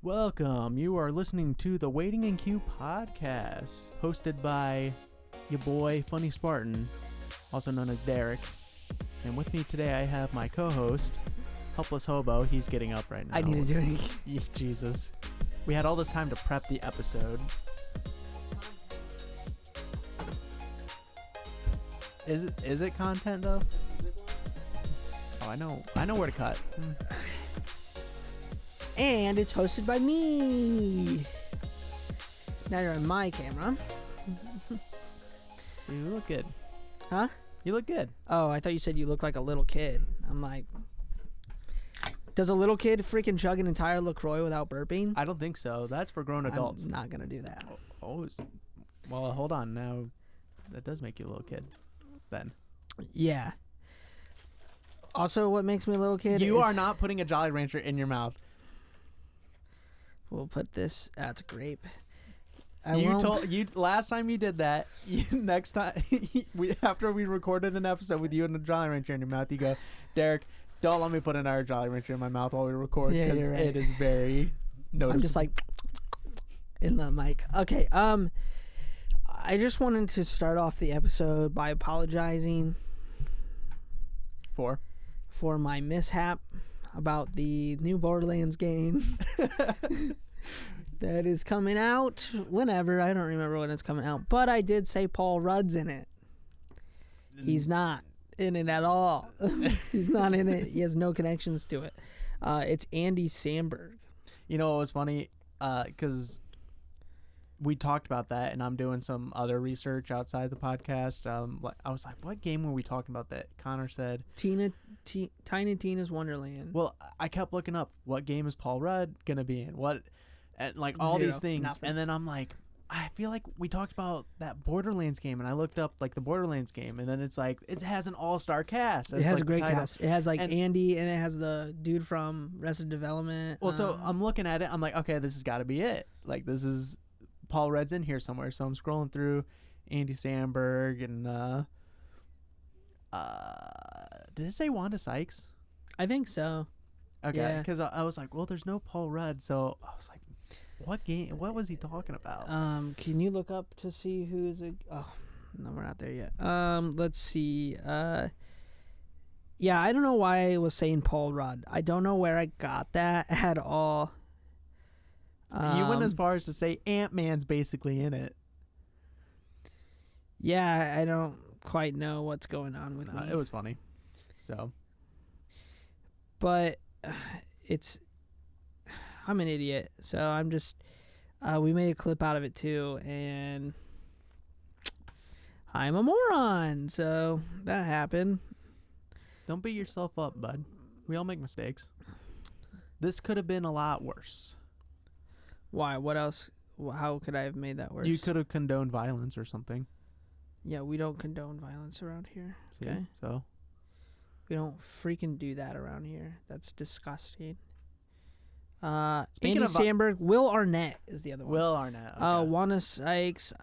Welcome. You are listening to the Waiting in Queue podcast, hosted by your boy Funny Spartan, also known as Derek. And with me today, I have my co-host, Helpless Hobo. He's getting up right now. I need a drink. Jesus. We had all this time to prep the episode. Is it content though? Oh, I know where to cut. And it's hosted by me. Now you're on my camera. You look good. Huh? You look good. Oh, I thought you said you look like a little kid. I'm like, does a little kid freaking chug an entire LaCroix without burping? I don't think so. That's for grown adults. I'm not going to do that. Well, hold on. Now, that does make you a little kid, then. Yeah. Also, what makes me a little kid You is... are not putting a Jolly Rancher in your mouth. We'll put this... That's a grape. Last time you did that, next time, after we recorded an episode with you and the Jolly Rancher in your mouth, you go, Derek, don't let me put another Jolly Rancher in my mouth while we record, because right. It is very noticeable. I'm just like... in the mic. Okay, I just wanted to start off the episode by apologizing for my mishap about the new Borderlands game that is coming out whenever. I don't remember when it's coming out, but I did say Paul Rudd's in it. He's not in it at all. He's not in it. He has no connections to it. It's Andy Samberg. You know what was funny? Because we talked about that, and I'm doing some other research outside the podcast. I was like, what game were we talking about that Connor said? Tiny Tina's Wonderland. Well, I kept looking up, what game is Paul Rudd going to be in? And like all Zero, these things. nothing. And then I'm like, I feel like we talked about that Borderlands game, and I looked up like the Borderlands game, and then it's like, it has an all-star cast. It has like a great title. cast. It has like Andy, and it has the dude from Arrested Development. Well, so I'm looking at it. I'm like, okay, this has got to be it. Like, this is Paul Rudd's in here somewhere. So I'm scrolling through Andy Samberg and did it say Wanda Sykes? I think so. Okay, because I was like, well, there's no Paul Rudd, so I was like, what game? What was he talking about? Can you look up to see who's a? Oh, no, we're not there yet. Let's see. Yeah, I don't know why I was saying Paul Rudd. I don't know where I got that at all. You went as far as to say Ant-Man's basically in it. Yeah, I don't quite know what's going on with me. It was funny. So, but I'm an idiot, so I'm just. We made a clip out of it too, and I'm a moron. So that happened. Don't beat yourself up, bud. We all make mistakes. This could have been a lot worse. Why? What else? How could I have made that worse? You could have condoned violence or something. Yeah, we don't condone violence around here. See? Okay. So we don't freaking do that around here. That's disgusting. Andy Samberg, Will Arnett is the other one. Will Arnett. Okay. Wanda Sykes,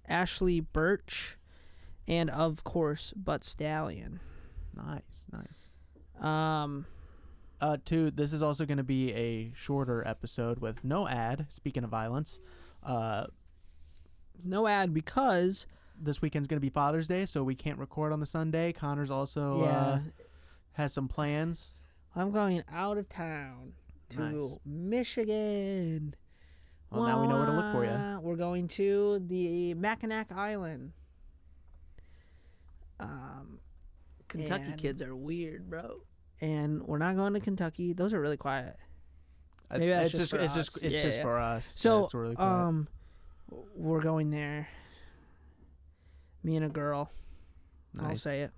Ashley Birch, and of course, Butt Stallion. Nice. This is also going to be a shorter episode with no ad. Speaking of violence, no ad because this weekend's going to be Father's Day, so we can't record on the Sunday. Connor's also has some plans. I'm going out of town to Michigan. Well, now we know where to look for you. We're going to the Mackinac Island. Kentucky kids are weird, bro. And we're not going to Kentucky. Those are really quiet. Maybe that's just for us. So, it's really quiet. We're going there. Me and a girl. Nice. I'll say it.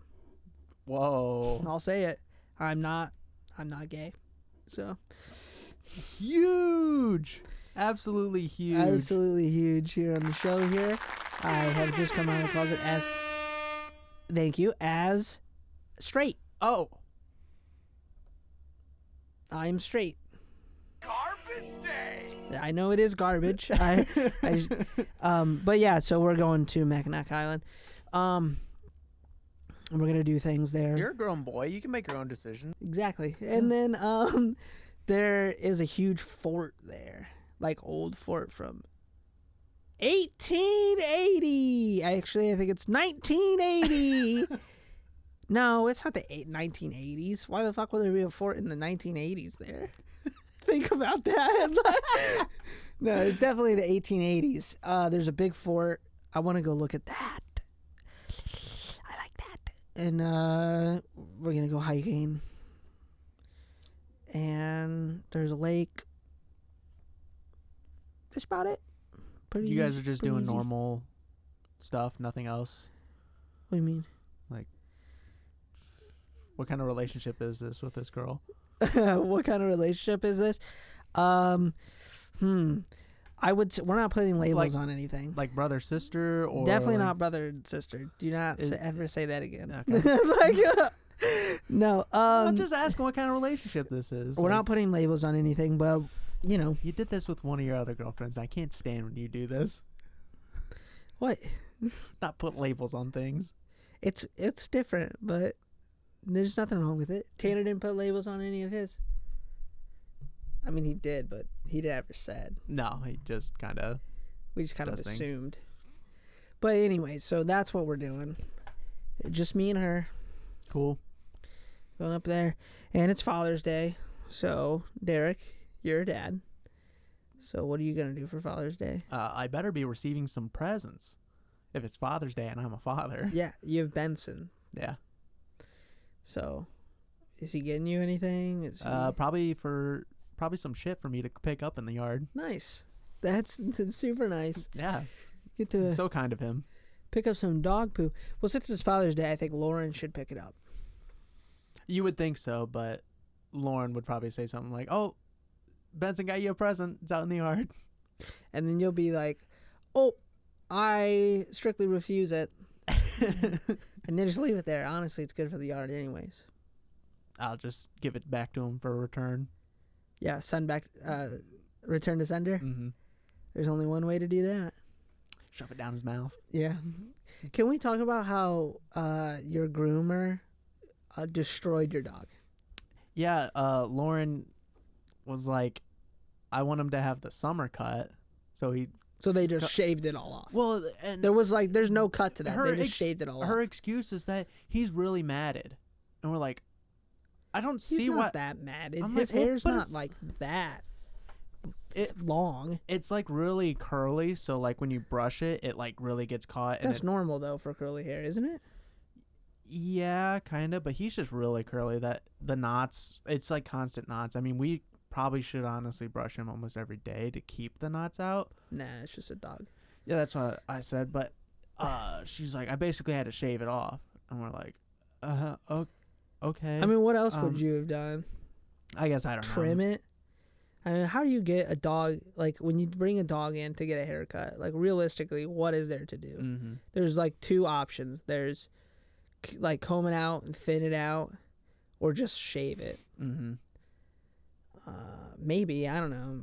Whoa. I'll say it. I'm not gay. So huge. Absolutely huge. Absolutely huge here on the show here. I have just come out of the closet as straight. Oh. I'm straight. Garbage day. I know it is garbage. But yeah, so we're going to Mackinac Island. We're gonna do things there. You're a grown boy. You can make your own decisions. Exactly. And then there is a huge fort there, like old fort from 1880. Actually, I think it's 1980. No, it's not the 1980s. Why the fuck would there be a fort in the 1980s there? Think about that. No, it's definitely the 1880s. There's a big fort. I want to go look at that. I like that. And we're going to go hiking. And there's a lake. That's about it. Pretty You guys are just pretty doing easy. normal stuff, nothing else. What do you mean? What kind of relationship is this with this girl? What kind of relationship is this? I would. We're not putting labels on anything. Like brother sister or Definitely like, not brother and sister. Do not ever say that again. Okay. No. I'm just asking what kind of relationship this is. We're Like, not putting labels on anything, but you know You did this with one of your other girlfriends. I can't stand when you do this. what? Not put labels on things. It's different, but there's nothing wrong with it. Tanner didn't put labels on any of his. I mean, he did, but he never said. No, he just kind of. We just kind of Does things. assumed. But anyway, so that's what we're doing. Just me and her Cool. going up there. And it's Father's Day. So, Derek, you're a dad. So what are you going to do for Father's Day? I better be receiving some presents if it's Father's Day and I'm a father. Yeah, you have Benson. Yeah. So, is he getting you anything? Is he... Probably some shit for me to pick up in the yard. Nice. That's super nice. Yeah. Get to So kind of him. pick up some dog poo. Well, since it's Father's Day, I think Lauren should pick it up. You would think so, but Lauren would probably say something like, "Oh, Benson got you a present. It's out in the yard." And then you'll be like, oh, I strictly refuse it. And then just leave it there. Honestly, it's good for the yard anyways. I'll just give it back to him for a return. Yeah, send back, return to sender. Mm-hmm. There's only one way to do that. Shove it down his mouth. Yeah. Can we talk about how your groomer destroyed your dog? Yeah, Lauren was like, I want him to have the summer cut. So they just shaved it all off. well, and There's no cut to that. her They just ex- shaved it all her off. excuse is that he's really matted. And we're like, I don't He's see not what that matted. I'm His like, well, hair's but not it's- like that It- long. it's like really curly, so like when you brush it, it like really gets caught. That's and normal though for curly hair, isn't it? yeah, kind of, but he's just really curly that the knots, it's like constant knots. I mean, we probably should honestly brush him almost every day to keep the knots out. Nah, it's just a dog. Yeah, that's what I said, but she's like, I basically had to shave it off. And we're like, okay. I mean, what else would Um, you have done? I guess I don't Trim know. it? I mean, how do you get a dog, like when you bring a dog in to get a haircut, like realistically, what is there to do? Mm-hmm. There's like two options. There's like comb it out and thin it out, or just shave it. Mm-hmm. Maybe, I don't know.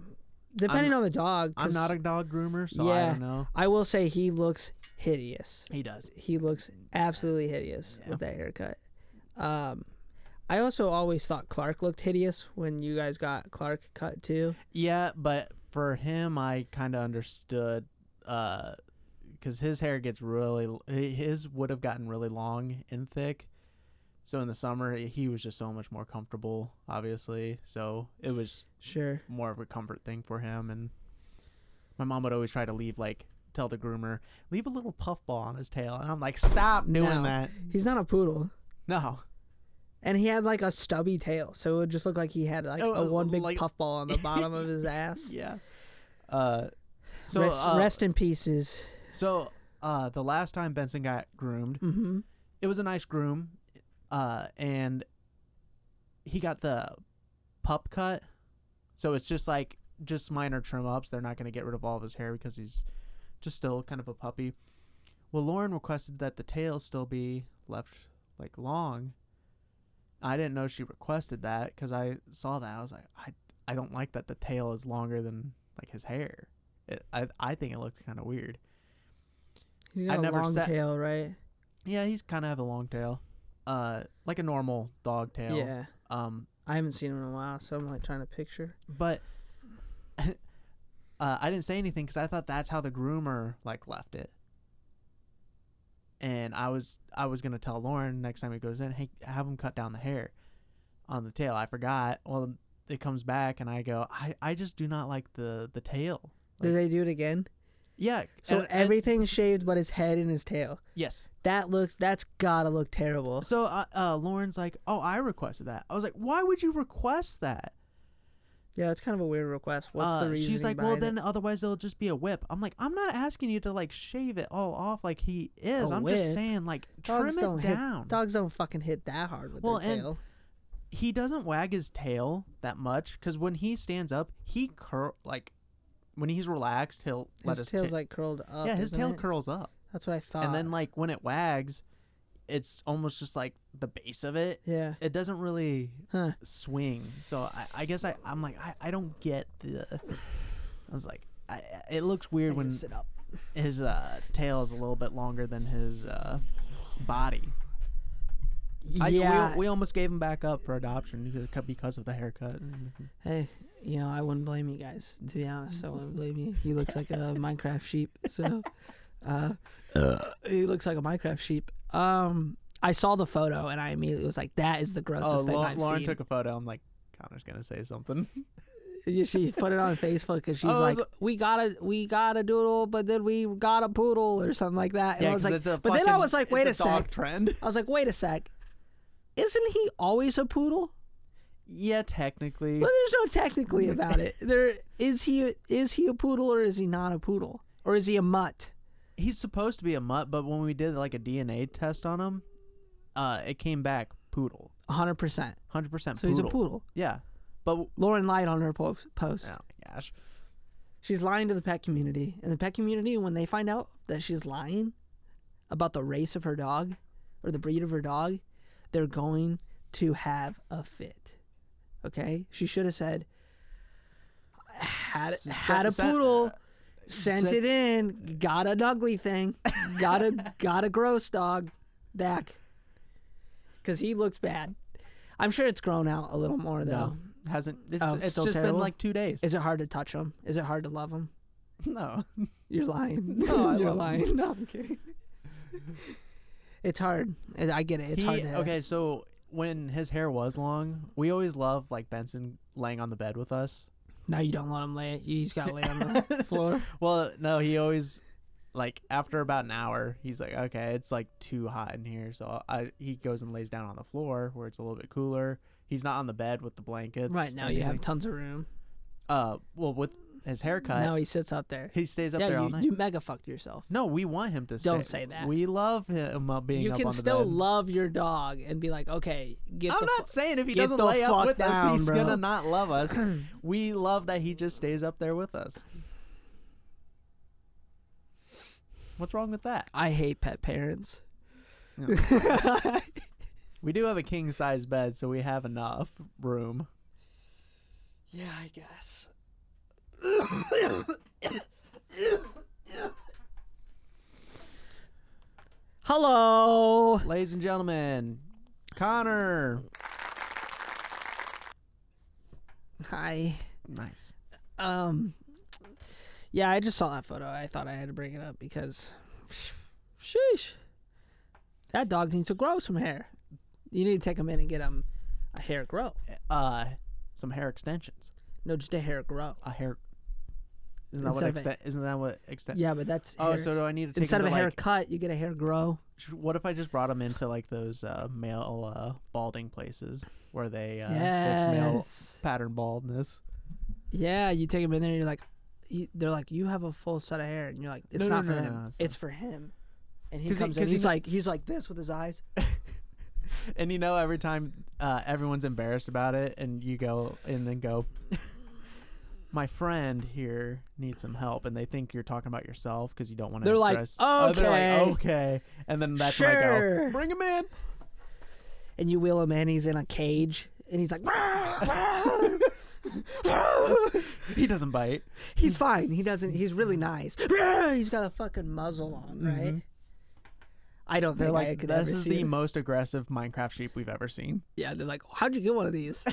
Depending on the dog. I'm 'cause not a dog groomer, so I Yeah. don't know. I will say he looks hideous. He does. He looks absolutely hideous Yeah. with that haircut. I also always thought Clark looked hideous when you guys got Clark cut too. Yeah, but for him, I kind of understood, because his hair gets his would have gotten really long and thick. So in the summer, he was just so much more comfortable, obviously. So it was Sure. more of a comfort thing for him. And my mom would always try to tell the groomer, leave a little puffball on his tail. And I'm like, stop doing No. that. He's not a poodle. No. And he had like a stubby tail, so it would just look like he had like a one big like- puffball on the bottom of his ass. Yeah. Rest in pieces. So the last time Benson got groomed, Mm-hmm. it was a nice groom, and he got the pup cut. So it's just minor trim ups. They're not going to get rid of all of his hair because he's just still kind of a puppy. Well, Lauren requested that the tail still be left like long. I didn't know she requested that because I saw that. I was like, I don't like that the tail is longer than like his hair. I think it looks kind of weird. He's I got a never long sat- tail, right? Yeah, he's kind of have a long tail, like a normal dog tail. Yeah. I haven't seen him in a while, so I'm like trying to picture. But I didn't say anything because I thought that's how the groomer like left it. And I was gonna tell Lauren next time he goes in, hey, have him cut down the hair on the tail. I forgot. Well, it comes back, and I go, I just do not like the tail. Did they do it again? Yeah. So everything's shaved but his head and his tail. Yes. That's gotta look terrible. So Lauren's like, oh, I requested that. I was like, why would you request that? Yeah, it's kind of a weird request. What's the reason? She's like, well, then otherwise it'll just be a whip. I'm like, I'm not asking you to like shave it all off like he is. I'm just whip? saying like trim it down. Dogs don't fucking hit that hard with their tail. He doesn't wag his tail that much because when he stands up, he when he's relaxed, he'll let his tail's like curled up. Yeah, his tail it? curls up. That's what I thought. And then like when it wags, it's almost just like the base of it. Yeah. It doesn't really swing. So I guess I'm like, I don't get the. I was like, it looks weird when his tail is a little bit longer than his body. Yeah. We almost gave him back up for adoption because of the haircut. Hey, I wouldn't blame you guys, to be honest. I wouldn't blame you. He looks like a Minecraft sheep. So, he looks like a Minecraft sheep. I saw the photo and I immediately was like, that is the grossest thing I've Lauren seen. took a photo. I'm like, Connor's gonna say something. She put it on Facebook and she's like, we got a doodle, but then we got a poodle or something like that. And Yeah, I was like, but then I was like, wait a sec. Trend. I was like, wait a sec. Isn't he always a poodle? Yeah, technically. Well, there's no technically about it. Is he a poodle or is he not a poodle? Or is he a mutt? He's supposed to be a mutt, but when we did like a DNA test on him, it came back poodle. 100%. 100% poodle. So he's a poodle. Yeah. But Lauren lied on her post. Oh my gosh. She's lying to the pet community. And the pet community, when they find out that she's lying about the race of her dog or the breed of her dog, they're going to have a fit. Okay? She should have said, had a poodle, sent it in, got an ugly thing, got a gross dog, back. Because he looks bad. I'm sure it's grown out a little more, though. No, hasn't. It's still just terrible? been like 2 days. Is it hard to touch him? Is it hard to love him? No. You're lying. No, You're love lying. him. No, I'm kidding. It's hard. I get it. It's hard to... Okay, so when his hair was long, we always loved like Benson laying on the bed with us. Now you don't let him lay. He's got to lay on the floor. Well, no, he always like after about an hour, he's like, okay, it's like too hot in here, so he goes and lays down on the floor where it's a little bit cooler. He's not on the bed with the blankets. Right now, you have tons of room. Well, with his haircut, Now he sits up there. he stays up there all night. You mega fucked yourself. No, we want him to stay. Don't say that. We love him being You up can on the still bed. love your dog and be like, okay, I'm not saying if he get doesn't the lay up fuck with us, down, he's bro. gonna not love us. We love that he just stays up there with us. What's wrong with that? I hate pet parents. We do have a king size bed, so we have enough room. Yeah, I guess. Hello. Ladies and gentlemen, Connor. Hi. Nice. Yeah, I just saw that photo. I thought I had to bring it up because, sheesh, that dog needs to grow some hair. You need to take him in and get him a hair grow. Some hair extensions. No, just a hair grow. A hair. Isn't that Instead what of extent? Isn't that what extent? Yeah, but that's Oh, hair so do I need to take instead him of to, a like, haircut, you get a hair grow. What if I just brought him into like those male balding places where they fix male Yes. pattern baldness? Yeah, you take him in there and you're like, they're like, you have a full set of hair, and you're like, it's not for him. no, it's for him. And he 'Cause comes in, he's like this with his eyes. And every time everyone's embarrassed about it, and you go and then go, my friend here needs some help, and they think you're talking about yourself because you don't want to. They're like, They're okay. like, okay, and then that's when I Sure. go, bring him in. And you wheel him in, he's in a cage, and he's like, He doesn't bite. he's fine. He doesn't. He's really nice. He's got a fucking muzzle on, right? I don't They're think I like, could this ever is see the it. most aggressive Minecraft sheep we've ever seen. Yeah, they're like, how'd you get one of these?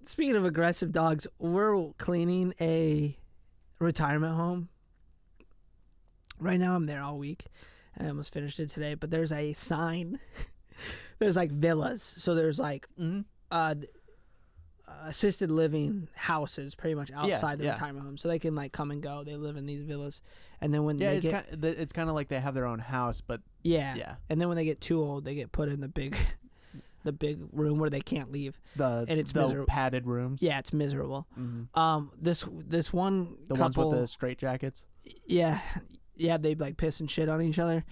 Speaking of aggressive dogs, we're cleaning a retirement home. Right now I'm there all week. I almost finished it today, but there's a sign. There's like villas. So there's like assisted living houses pretty much outside the retirement home. So they can like come and go. They live in these villas. And then when they it's kind of like they have their own house, but yeah. And then when they get too old, they get put in the big room where they can't leave. And it's miserable. Padded rooms. Yeah, it's miserable. This one the couple, ones with the straight jackets. Yeah, they like piss and shit on each other.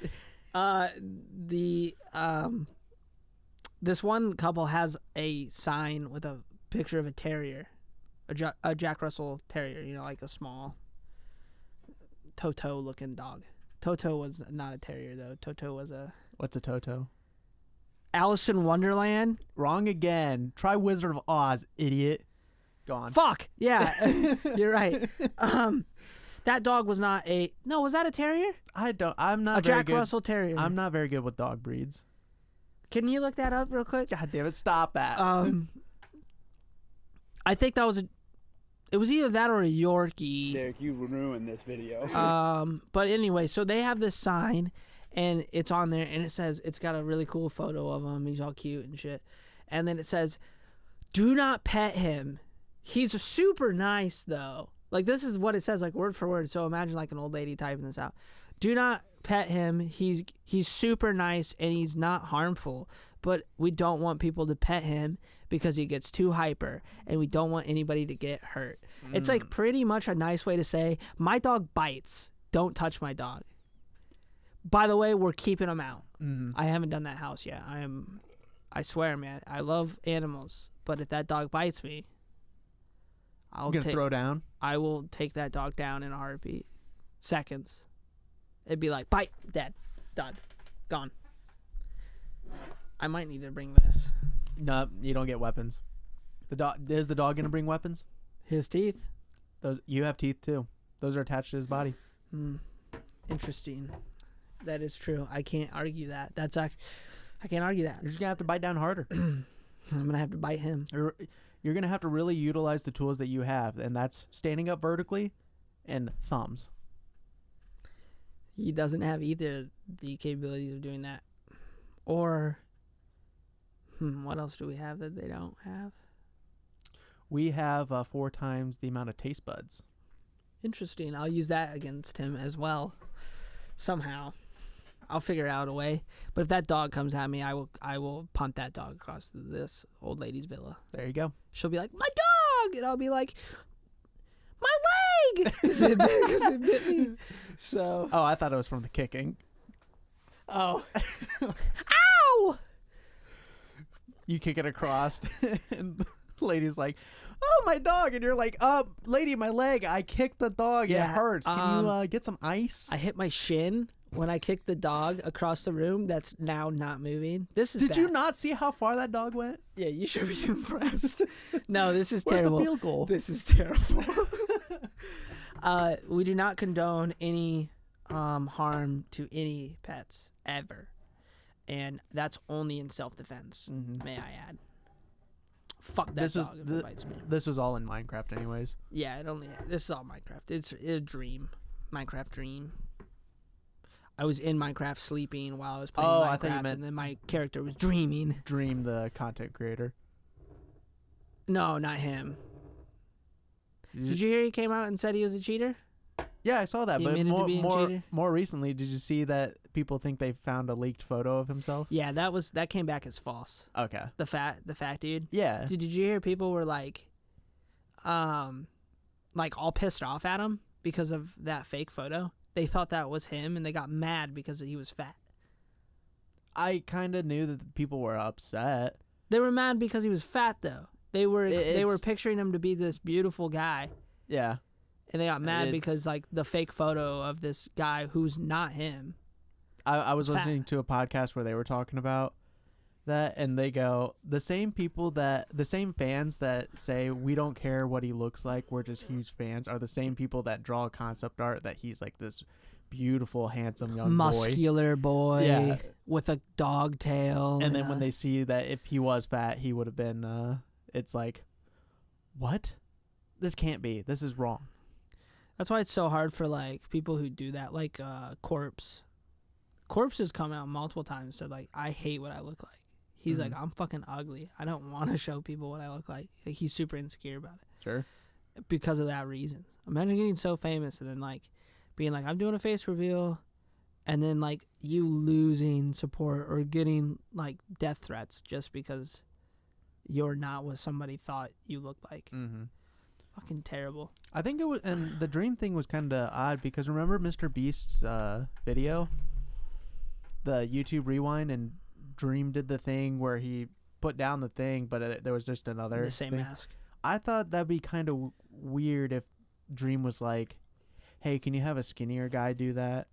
This one couple has a sign with a picture of a terrier, a Jack Russell Terrier. You know, like a small Toto looking dog. Toto was not a terrier though. Toto was a. What's a Toto? Alice in Wonderland. Wrong again. Try Wizard of Oz, idiot. Gone. Fuck. Yeah, you're right. That dog was not a. No, was that a terrier? I'm not a very Jack good. Russell Terrier. I'm not very good with dog breeds. Can you look that up real quick? God damn it! Stop that. I think that was it was either that or a Yorkie. Derek, you ruined this video. But anyway, so they have this sign, and it's on there, and it says, it's got a really cool photo of him. He's all cute and shit. And then it says, do not pet him. He's super nice, though. Like, this is what it says, like, word for word. So imagine, like, an old lady typing this out. Do not pet him. He's super nice, and he's not harmful. But we don't want people to pet him because he gets too hyper, and we don't want anybody to get hurt. It's, like, pretty much a nice way to say, my dog bites. Don't touch my dog. By the way, we're keeping him out. I haven't done that house yet. I swear, man, I love animals, but if that dog bites me, throw down. I will take that dog down in a heartbeat. Seconds. It'd be like, bite, dead, done, gone. I might need to bring this. No, you don't get weapons. Is the dog gonna bring weapons? His teeth. You have teeth too. Those are attached to his body. Interesting. That is true. I can't argue that. I can't argue that. You're just gonna have to bite down harder. I'm gonna have to bite him. You're gonna have to really utilize the tools that you have, and that's standing up vertically and thumbs. He doesn't have either the capabilities of doing that. Or, what else do we have that they don't have? We have 4 times the amount of taste buds. Interesting. I'll use that against him as well. Somehow. I'll figure out a way. But if that dog comes at me, I will punt that dog across this old lady's villa. There you go. She'll be like, my dog! And I'll be like, my leg! Because it bit me. So. Oh, I thought it was from the kicking. Oh. Ow! You kick it across, and the lady's like, oh, my dog. And you're like, lady, my leg. I kicked the dog. Yeah, it hurts. Can you get some ice? I hit my shin when I kicked the dog across the room that's now not moving. This is Did bad. you not see how far that dog went? Yeah, you should be impressed. No, this is Where's terrible. the field goal? This is terrible. We do not condone any harm to any pets ever. And that's only in self-defense, may I add. Fuck that dog if it bites me. This was all in Minecraft anyways. Yeah, this is all Minecraft. It's a dream. Minecraft dream. I was in Minecraft sleeping while I was playing Minecraft, I thought you meant and then my character was dreaming. Dream, the content creator. No, not him. Did you hear he came out and said he was a cheater? Yeah, I saw that. He But admitted to being a cheater? more recently, did you see that people think they found a leaked photo of himself? Yeah, that came back as false. Okay. The fat dude. Yeah. Did you hear people were like all pissed off at him because of that fake photo? They thought that was him, and they got mad because he was fat. I kind of knew that people were upset. They were mad because he was fat, though. They were picturing him to be this beautiful guy. Yeah. And they got mad because, like, the fake photo of this guy who's not him. I was listening to a podcast where they were talking about that, and they go, the same fans that say we don't care what he looks like, we're just huge fans, are the same people that draw concept art that he's like this beautiful, handsome young muscular boy yeah. with a dog tail. And then when they see that if he was fat, he would have been it's like, what? This can't be. This is wrong. That's why it's so hard for like people who do that, like Corpse. Corpse has come out multiple times and said like, I hate what I look like. He's like, I'm fucking ugly. I don't want to show people what I look like. He's super insecure about it. Sure. Because of that reason. Imagine getting so famous and then like being like, I'm doing a face reveal, and then like you losing support or getting like death threats just because you're not what somebody thought you looked like. Mm-hmm. Fucking terrible. I think it was, and the dream thing was kind of odd because remember Mr. Beast's video, the YouTube rewind, and Dream did the thing where he put down the thing, but there was just another The same thing. mask. I thought that'd be kind of weird if Dream was like, "Hey, can you have a skinnier guy do that?"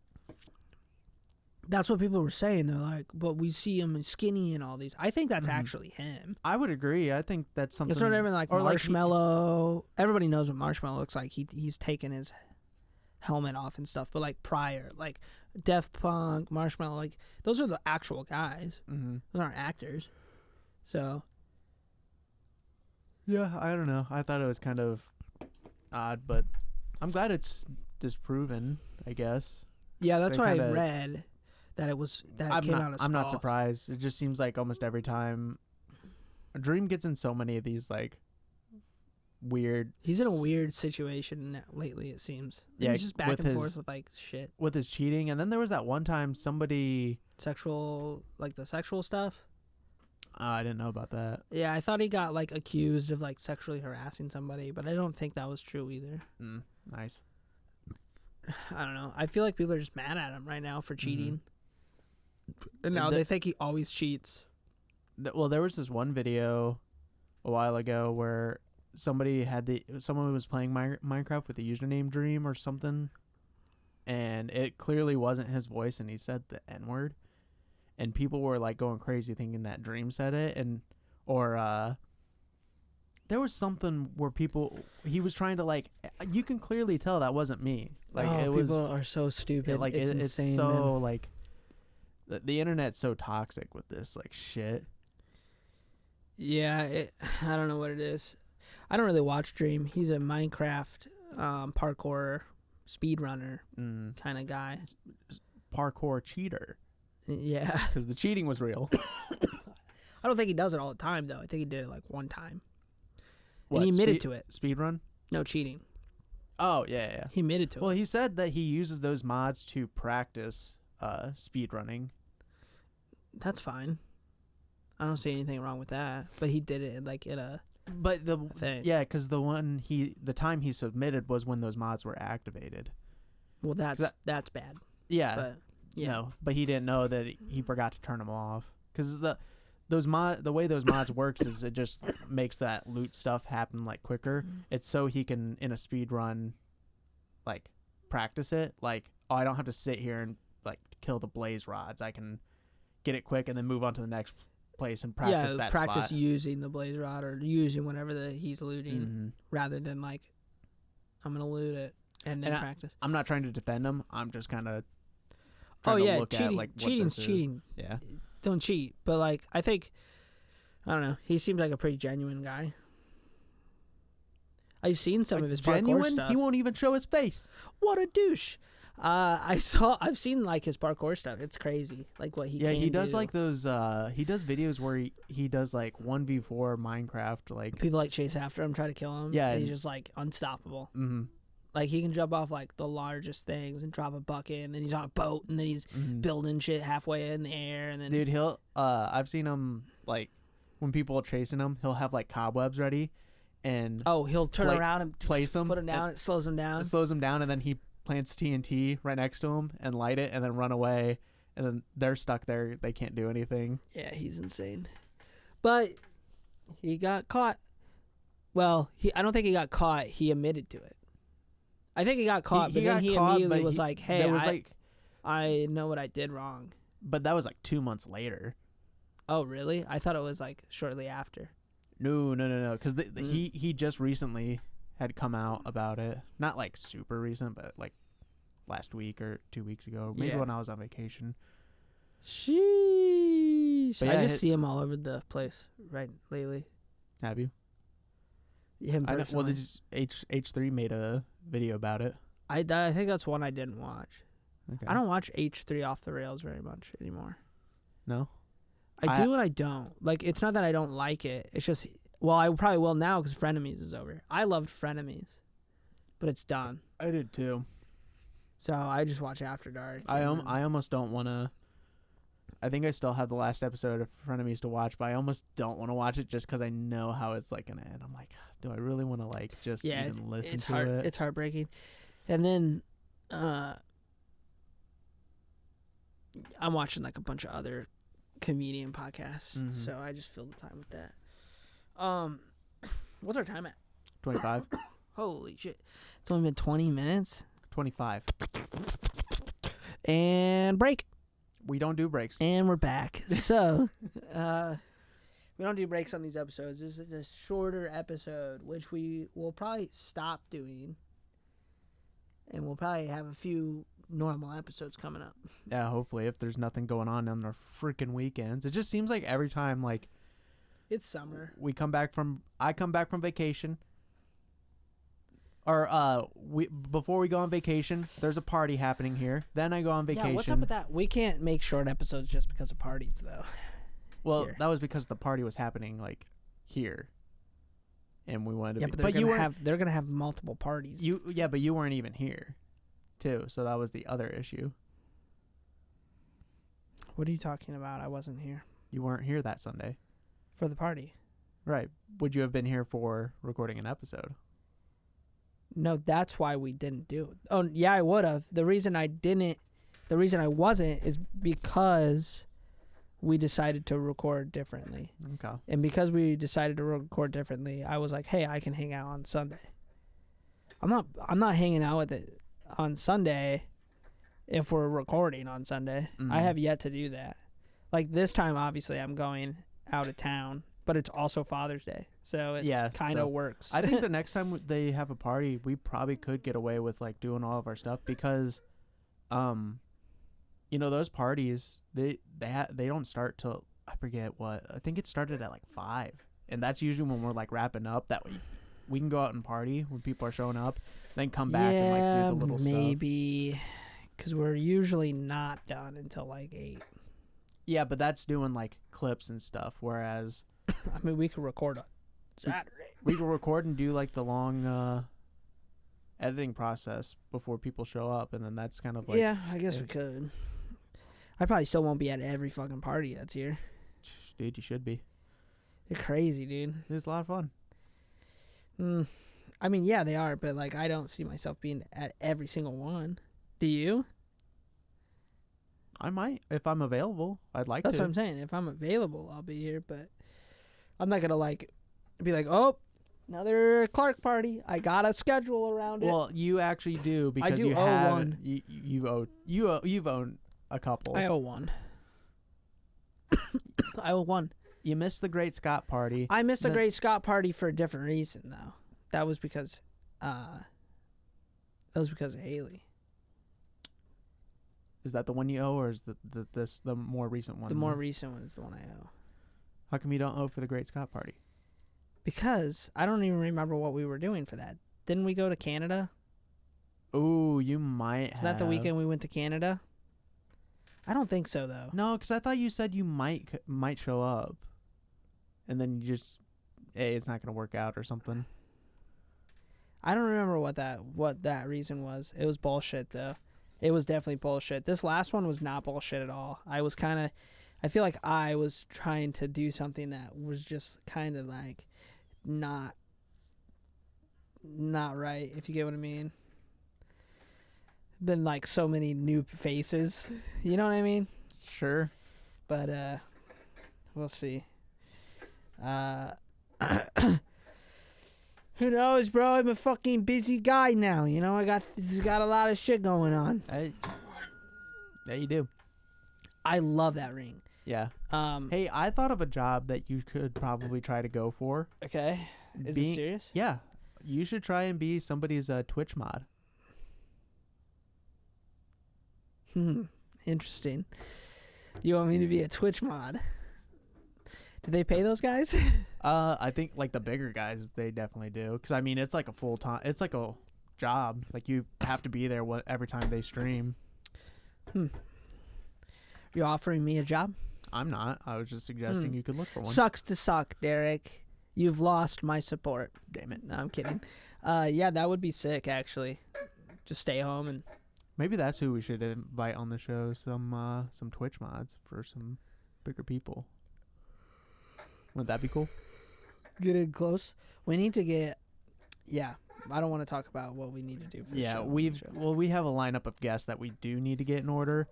That's what people were saying. They're like, but we see him skinny and all these. I think that's Mhm. actually him. I would agree. I think that's something. It's not even like or Marshmallow. Everybody knows what Marshmallow looks like. He's taken his helmet off and stuff. But like prior, like Def Punk, Marshmallow, like those are the actual guys. Mm-hmm. Those aren't actors. So Yeah, I don't know. I thought it was kind of odd, but I'm glad it's disproven, I guess. yeah, that's They what I kinda- read. That it was that I'm it came not, out as I'm not false. surprised. It just seems like almost every time Dream gets in so many of these like weird He's in a weird situation lately. It seems. Yeah, he's just back with and his- forth with like shit, with his cheating, and then there was that one time somebody sexual, like the sexual stuff. I didn't know about that. Yeah, I thought he got like accused of like sexually harassing somebody, but I don't think that was true either. Nice. I don't know. I feel like people are just mad at him right now for cheating. And now The- they think he always cheats. Well, there was this one video a while ago where someone was playing Minecraft with the username Dream or something, and it clearly wasn't his voice, and he said the N-word, and people were like going crazy thinking that Dream said it, or there was something where he was trying to like, you can clearly tell that wasn't me. Like it was, people are so stupid. like it's it's insane. so Man. like the internet's so toxic with this like shit. Yeah, I don't know what it is. I don't really watch Dream. He's a Minecraft parkour speedrunner kind of guy. Parkour cheater, Yeah. because the cheating was real. I don't think he does it all the time, though. I think he did it like one time. What, And he admitted to it. Speed run? No cheating. Oh yeah. He admitted to Well, it. he said that he uses those mods to practice speed running. That's fine. I don't see anything wrong with that. But he did it like in a But thing. because the time he submitted was when those mods were activated. Well, that's bad. Yeah. But yeah. No, but he didn't know that he forgot to turn them off because the way those mods works is it just makes that loot stuff happen like quicker. It's so he can in a speed run, like practice it. Like, oh, I don't have to sit here and like kill the blaze rods. I can get it quick and then move on to the next place and practice that practice spot. using the blaze rod or using whatever he's looting Mhm. rather than like I'm gonna loot it and then And practice. I'm not trying to defend him. I'm just kind of Oh yeah, look cheating. at like what Cheating's this is. cheating. Yeah. Don't cheat. But like I don't know. He seems like a pretty genuine guy. I've seen some of his parkour Genuine? stuff. He won't even show his face. What a douche. I've seen like his parkour stuff. It's crazy. Like what he Yeah, can he does do. like those he does videos where he does like 1v4 Minecraft like people like chase after him, try to kill him. Yeah, and he's and- just like unstoppable. mhm. Like he can jump off like the largest things and drop a bucket, and then he's on a boat, and then he's building shit halfway in the air, and then Dude, he'll I've seen him like when people are chasing him, he'll have like cobwebs ready and he'll turn pla- around and place 'em put him down. It slows him down. it slows him down and then he plants TNT right next to him and light it and then run away and then they're stuck there. They can't do anything. Yeah, he's insane. But he got caught. Well, I don't think he got caught. He admitted to it. I think he got caught, but then he immediately was like, "Hey, there was I know what I did wrong." but that was like 2 months later. Oh, really? I thought it was like shortly after. No, because he just recently had come out about it. Not like super recent, but like last week or 2 weeks ago. Maybe Yeah. when I was on vacation. Sheesh. But I yeah, just see him all over the place right lately. Have you? Him I know, well, personally. H3 made a video about it. I think that's one I didn't watch. Okay. I don't watch H3 Off the Rails very much anymore. No? I do and I don't. Like, it's not that I don't like it. It's just, well, I probably will now because Frenemies is over. I loved Frenemies, but it's done. I did too. So I just watch After Dark. I almost don't want to. I think I still have the last episode of Frenemies to watch, but I almost don't want to watch it just because I know how it's like gonna end. I'm like, do I really want to like just even listen it's to hard. it? It's heartbreaking. And then I'm watching like a bunch of other comedian podcasts, Mhm. so I just fill the time with that. What's our time at? 25, Holy shit! It's only been 20 minutes. 25. And break. We don't do breaks. And we're back. So, we don't do breaks on these episodes. This is a shorter episode, which we will probably stop doing. And we'll probably have a few normal episodes coming up. Yeah, hopefully, if there's nothing going on our freaking weekends. It just seems like every time, like, It's summer. I come back from vacation. Or before we go on vacation, there's a party happening here. Then I go on vacation. Yeah, what's up with that? We can't make short episodes just because of parties, though. Well, here? that was because the party was happening like here, and we wanted to. Yeah, be, but you weren't. they're gonna have multiple parties. But you weren't even here, too. So that was the other issue. What are you talking about? I wasn't here You weren't here that Sunday, for the party. right? Would you have been here for recording an episode? No, that's why we didn't do it. Oh, yeah, I would have. The reason I wasn't is because we decided to record differently. Okay. And because we decided to record differently, I was like, hey, I can hang out on Sunday. I'm not hanging out with it on Sunday if we're recording on Sunday. Mhm. I have yet to do that. Like this time, obviously, I'm going out of town, but it's also Father's Day. So it kind of works. I think the next time they have a party, we probably could get away with like doing all of our stuff because, those parties they don't start till I forget what. I think it started at like 5, and that's usually when we're like wrapping up. That way, we can go out and party when people are showing up, then come back and like do the little stuff. Maybe because we're usually not done until like 8. Yeah, but that's doing like clips and stuff. Whereas I mean, we could record on Saturday. we can record and do like the long editing process before people show up, and then that's kind of like Yeah, I guess we could. I probably still won't be at every fucking party that's here. dude, you should be. They're crazy, dude. It's a lot of fun. I mean, yeah, they are, but like, I don't see myself being at every single one. Do you? I might if I'm available. I'd like That's to. what I'm saying. If I'm available, I'll be here, but I'm not gonna like be like, oh, another Clark party. I got a schedule around it. Well, you actually do because do you owe have one. you've owned a couple. I owe one. I owe one. You missed the Great Scott party. I missed a Great Scott party for a different reason, though. That was because of Haley. Is that the one you owe, or is the more recent one? The more recent one is the one I owe. How come you don't owe for the Great Scott party? Because I don't even remember what we were doing for that. Didn't we go to Canada? Ooh, you might. Is that the weekend we went to Canada? I don't think so, though. No, because I thought you said you might show up, and then you just, hey, it's not gonna work out or something. I don't remember what that reason was. It was bullshit, though. It was definitely bullshit. This last one was not bullshit at all. I feel like I was trying to do something that was just kind of like not right, if you get what I mean. Been like so many new faces. You know what I mean? Sure. But we'll see. Who knows, bro? I'm a fucking busy guy now. You know, I got a lot of shit going on. Yeah, you do. I love that ring. Yeah. Hey, I thought of a job that you could probably try to go for. Okay. Is it serious? Yeah. You should try and be somebody's Twitch mod. Interesting. You want me to be a Twitch mod? Do they pay those guys? I think like the bigger guys, they definitely do. Because I mean, it's like a full time. It's like a job. Like you have to be there every time they stream. You're offering me a job? I'm not. I was just suggesting you could look for one. Sucks to suck, Derek. You've lost my support. Damn it. No, I'm kidding. Yeah, that would be sick, actually. Just stay home and... Maybe that's who we should invite on the show. Some Twitch mods for some bigger people. Wouldn't that be cool? Get in close. We need to get... Yeah, I don't want to talk about what we need to do for the show. We have a lineup of guests that we do need to get in order.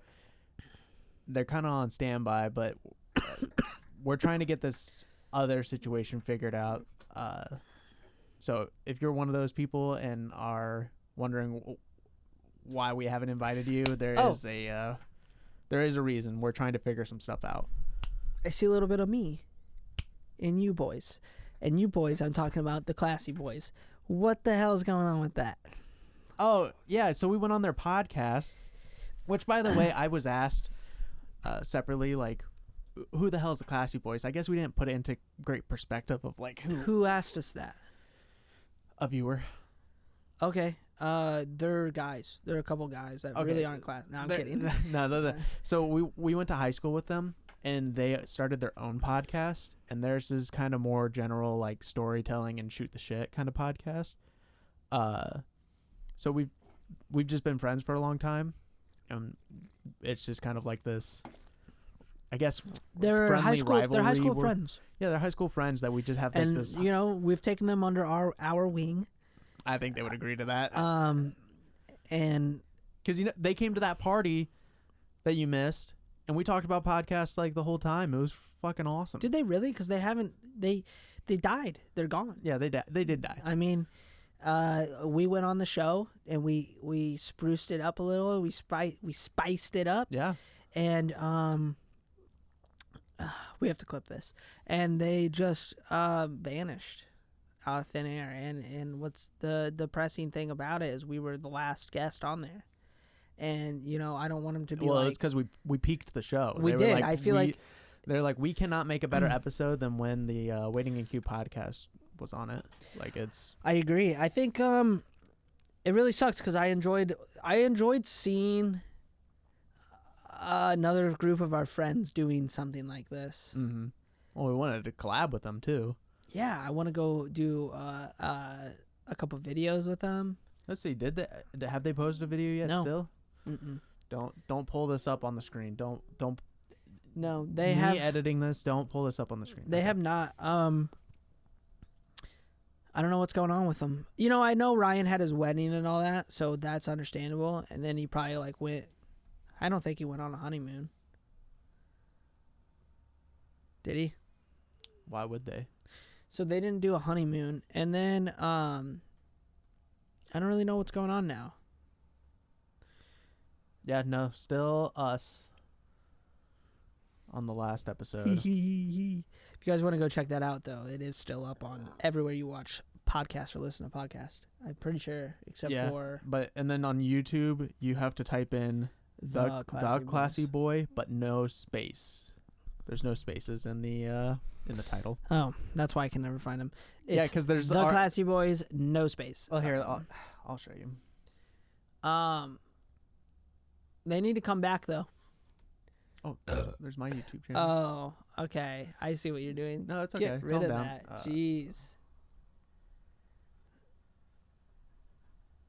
They're kind of on standby, but we're trying to get this other situation figured out. So if you're one of those people and are wondering why we haven't invited you, there is a reason. We're trying to figure some stuff out. I see a little bit of me in you boys. And you boys, I'm talking about the classy boys. What the hell is going on with that? Oh, yeah. So we went on their podcast, which, by the way, I was asked separately, like, who the hell is the Classy Boys? I guess we didn't put it into great perspective of, like, who asked us that? A viewer. Okay. They're guys. They're a couple guys that really aren't class. No, I'm kidding. No. So we went to high school with them, and they started their own podcast, and theirs is kind of more general, like, storytelling and shoot the shit kind of podcast. So we've just been friends for a long time, and it's just kind of like this, I guess, they're high school. rivalry. They're high school friends. Yeah, they're high school friends that we just have like and this. You know, we've taken them under our wing. I think they would agree to that. And because they came to that party that you missed, and we talked about podcasts like the whole time. It was fucking awesome. Did they really? Because they haven't. They died. They're gone. Yeah, they did die. I mean, we went on the show and we spruced it up a little. We spiced it up. Yeah. And we have to clip this. And they just vanished out of thin air. And what's the depressing thing about it is we were the last guest on there. And you know, I don't want them to be it's because we peaked the show. We did. I feel like they're like, we cannot make a better episode than when the Waiting in Queue podcast was on it. Like, it's... I agree. I think it really sucks because I enjoyed seeing another group of our friends doing something like this. Mm-hmm. Well, we wanted to collab with them too. Yeah, I want to go do a couple videos with them. Let's see. Have they posted a video yet? No. Still? Mm-mm. Don't pull this up on the screen. Don't. No, they me have editing this. Don't pull this up on the screen. They have not. I don't know what's going on with them. You know, I know Ryan had his wedding and all that, so that's understandable. And then he probably went. I don't think he went on a honeymoon. Did he? Why would they? So they didn't do a honeymoon, and then I don't really know what's going on now. Yeah, no, still us on the last episode. If you guys want to go check that out, though, it is still up on everywhere you watch podcasts or listen to podcasts. I'm pretty sure, except for... And then on YouTube, you have to type in the classy boy, but no space. There's no spaces in the title. Oh, that's why I can never find them. Yeah, because there's the Classy Boys, no space. Oh, here, I'll show you. They need to come back though. Oh, there's my YouTube channel. Oh, okay. I see what you're doing. No, it's okay. Get rid Calm of down. that. Jeez.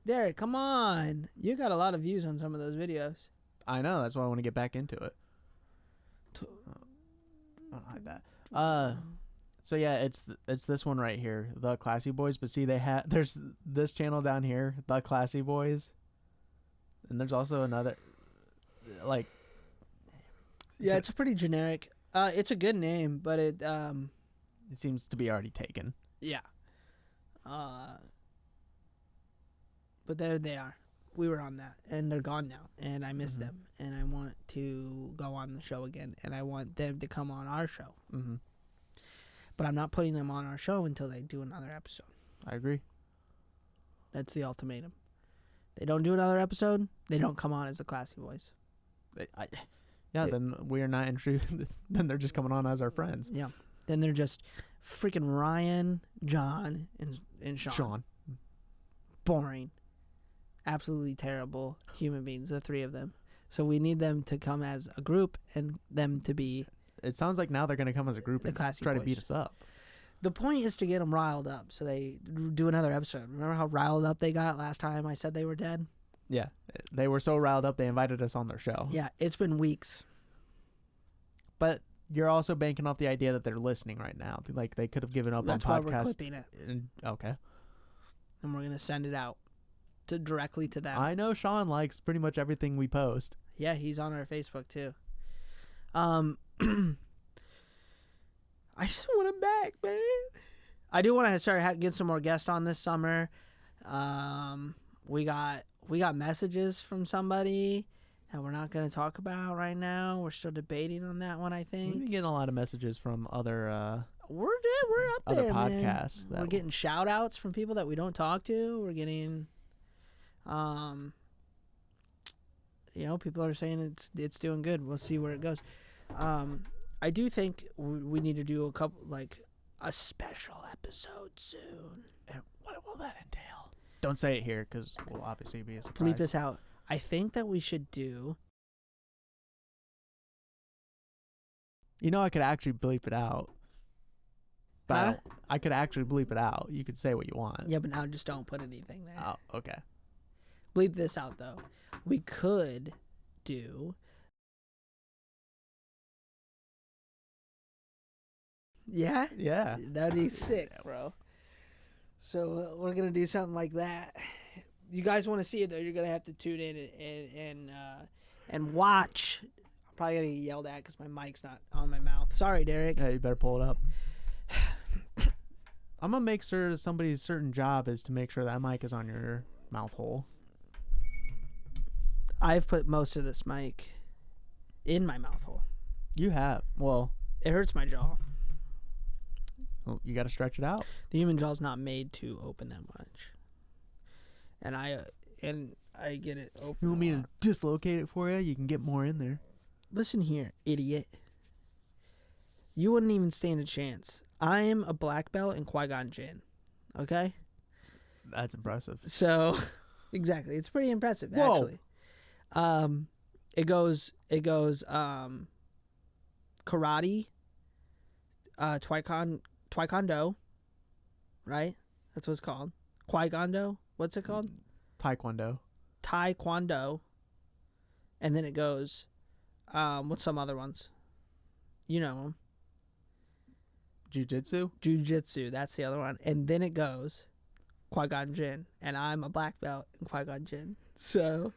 Derek, come on. You got a lot of views on some of those videos. I know. That's why I want to get back into it. Don't hide that. So yeah, it's this one right here, the Classy Boys. But see, there's this channel down here, the Classy Boys, and there's also another, like. Yeah, it's a pretty generic. It's a good name, but it seems to be already taken. Yeah. But there they are. We were on that, and they're gone now, and I miss them, and I want to go on the show again, and I want them to come on our show. Mm-hmm. But I'm not putting them on our show until they do another episode. I agree. That's the ultimatum. They don't do another episode, they don't come on as the Classy Boys. Then we are not interested. Then they're just coming on as our friends. Yeah. Then they're just freaking Ryan, John, and Sean. Boring. Absolutely terrible human beings, the three of them. So we need them to come as a group and them to be It sounds like now they're going to come as a group the and classy try to boys. beat us up. The point is to get them riled up so they do another episode. Remember how riled up they got last time I said they were dead? Yeah. They were so riled up they invited us on their show. Yeah, it's been weeks. But you're also banking off the idea that they're listening right now. Like they could have given up That's on why podcasts. we're clipping it. Okay. And we're going to send it out directly to them. I know Sean likes pretty much everything we post. Yeah, he's on our Facebook too. I just want him back, man. I do want to start get some more guests on this summer. We got messages from somebody that we're not going to talk about right now. We're still debating on that one, I We've think. been getting a lot of messages from other We're up other there, man. podcasts. We're getting shout outs from people that we don't talk to. We're getting people are saying it's doing good. We'll see where it goes. I do think we need to do a special episode soon. And what will that entail? Don't say it here because we'll obviously be a surprise. Bleep this out. I think that we should do. You know, I could actually bleep it out. But Huh? I could actually bleep it out. You could say what you want. Yeah, but now just don't put anything there. Oh, okay. Bleep this out though. We could do. Yeah. Yeah. That'd be sick, bro. So we're gonna do something like that. You guys want to see it though? You're gonna have to tune in and watch. I'm probably gonna get yelled at because my mic's not on my mouth. Sorry, Derek. Yeah, you better pull it up. I'm gonna make sure somebody's certain job is to make sure that mic is on your mouth hole. I've put most of this mic in my mouth hole. You have. Well, It hurts my jaw. you got to stretch it out. The human jaw's not made to open that much. And I get it open. You want a me lot. to dislocate it for you? You can get more in there. Listen here, idiot. You wouldn't even stand a chance. I am a black belt in Qui-Gon Jinn. Okay? That's impressive. So, exactly. It's pretty impressive, Whoa. actually. It goes karate, Taekwondo, right? That's what it's called. Qui-Gon-Do? What's it called? Taekwondo. Taekwondo. And then it goes, what's some other ones? You know them. Jiu-jitsu. Jiu-Jitsu, that's the other one. And then it goes Qui-Gon Jinn, and I'm a black belt in Qui-Gon Jinn. So,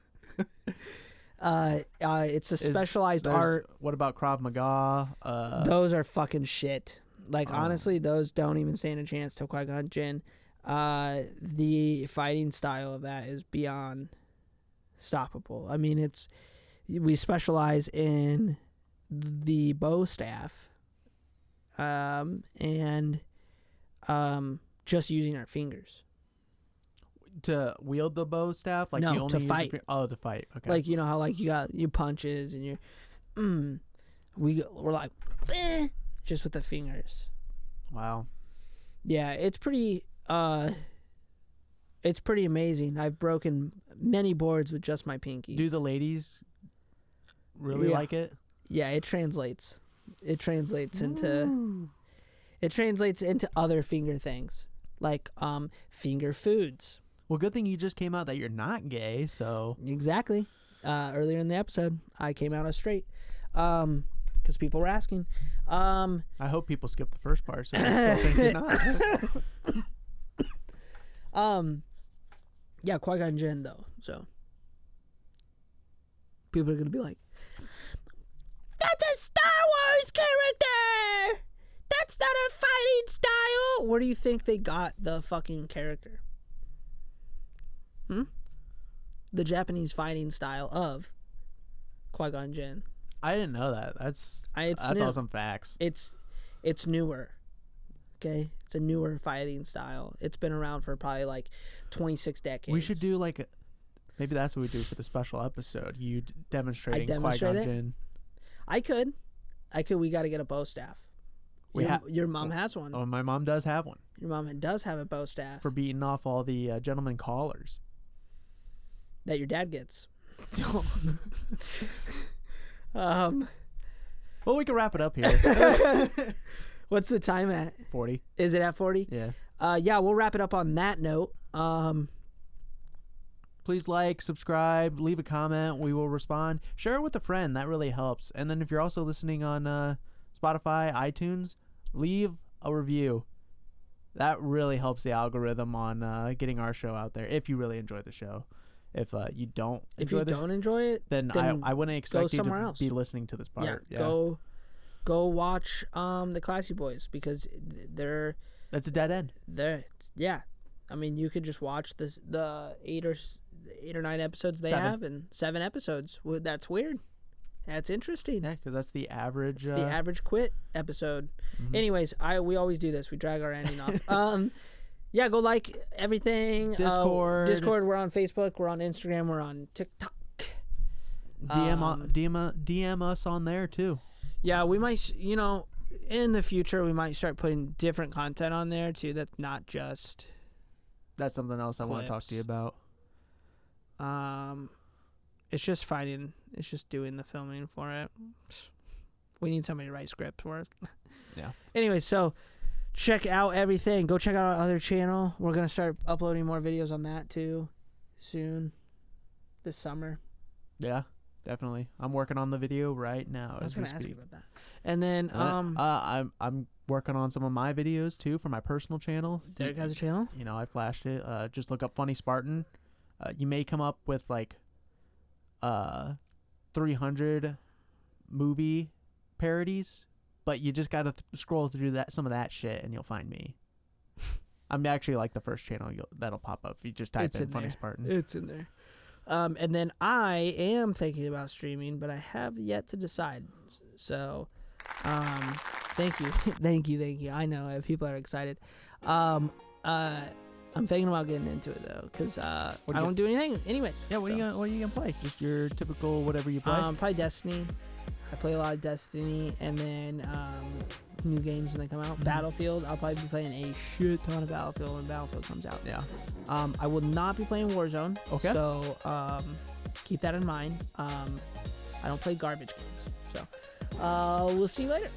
it's a specialized art. What about Krav Maga? Those are fucking shit. Like, Oh. honestly, those don't even stand a chance to Qui-Gon Jinn. The fighting style of that is beyond stoppable. I mean, we specialize in the bow staff. And just using our fingers. To wield the bow staff? Like No, you only to use fight. to fight. Okay. Like, you know how like you got your punches and we're like just with the fingers. Wow. Yeah, it's pretty amazing. I've broken many boards with just my pinkies. Do the ladies really Yeah. like it? Yeah, it translates. It translates into other finger things. Like finger foods. Well, good thing you just came out that you're not gay, so Exactly. Earlier in the episode, I came out as straight. Because people were asking. I hope people skip the first part so they still think you're not. Yeah, Qui-Gon Jinn though. So people are gonna be like, "That's a Star Wars character. That's not a fighting style." Where do you think they got the fucking character? The Japanese fighting style of Qui-Gon Jinn. I didn't know that. That's new. awesome facts. It's newer. Okay, it's a newer fighting style. It's been around for probably like 26 decades. We should do maybe that's what we do for the special episode. You demonstrating demonstrate Qui-Gon it? Jinn. I could. We got to get a bow staff. Your mom has one. Oh, my mom does have one Your mom does have a bow staff for beating off all the gentlemen callers. that your dad gets. Well, we can wrap it up here. What's the time at? 40. Is it at 40? Yeah. Yeah, we'll wrap it up on that note. Please like, subscribe, leave a comment. We will respond. Share it with a friend. That really helps. And then if you're also listening on Spotify, iTunes, leave a review. That really helps the algorithm on getting our show out there. If you really enjoy the show. If you don't enjoy it, then I wouldn't expect you somewhere to else. be listening to this part. Yeah, go watch the Classy Boys because That's a dead end. Yeah. I mean, you could just watch the 8 or 9 episodes they 7. have and 7 episodes. Well, that's weird. That's interesting. Yeah, because that's the average. It's the average quit episode. Mhm. Anyways, we always do this. We drag our ending off. Yeah, go like everything. Discord. We're on Facebook. We're on Instagram. We're on TikTok. DM us on there too. Yeah, we might. In the future, we might start putting different content on there too. That's not just. That's something else I want to talk to you about. It's just doing the filming for it. We need somebody to write scripts for us. Yeah. Anyway, so check out everything. Go check out our other channel. We're gonna start uploading more videos on that too, soon, this summer. Yeah, definitely. I'm working on the video right now. I was as we gonna ask speak. you about that. And then I'm working on some of my videos too for my personal channel. Derek has a channel. I flashed it. Just look up Funny Spartan. You may come up with like 300 movie parodies, but you just gotta scroll through some of that shit and you'll find me. I'm actually like the first channel that'll pop up if you just type in Funny there. Spartan. It's in there. And then I am thinking about streaming, but I have yet to decide. So, thank you, thank you. I know people are excited. I'm thinking about getting into it though, because I don't do anything anyway. Yeah, what are you gonna play? Just your typical whatever you play. Probably Destiny. I play a lot of Destiny, and then new games when they come out. Battlefield. I'll probably be playing a shit ton of Battlefield when Battlefield comes out. Yeah. I will not be playing Warzone. Okay. So keep that in mind. I don't play garbage games. So we'll see you later.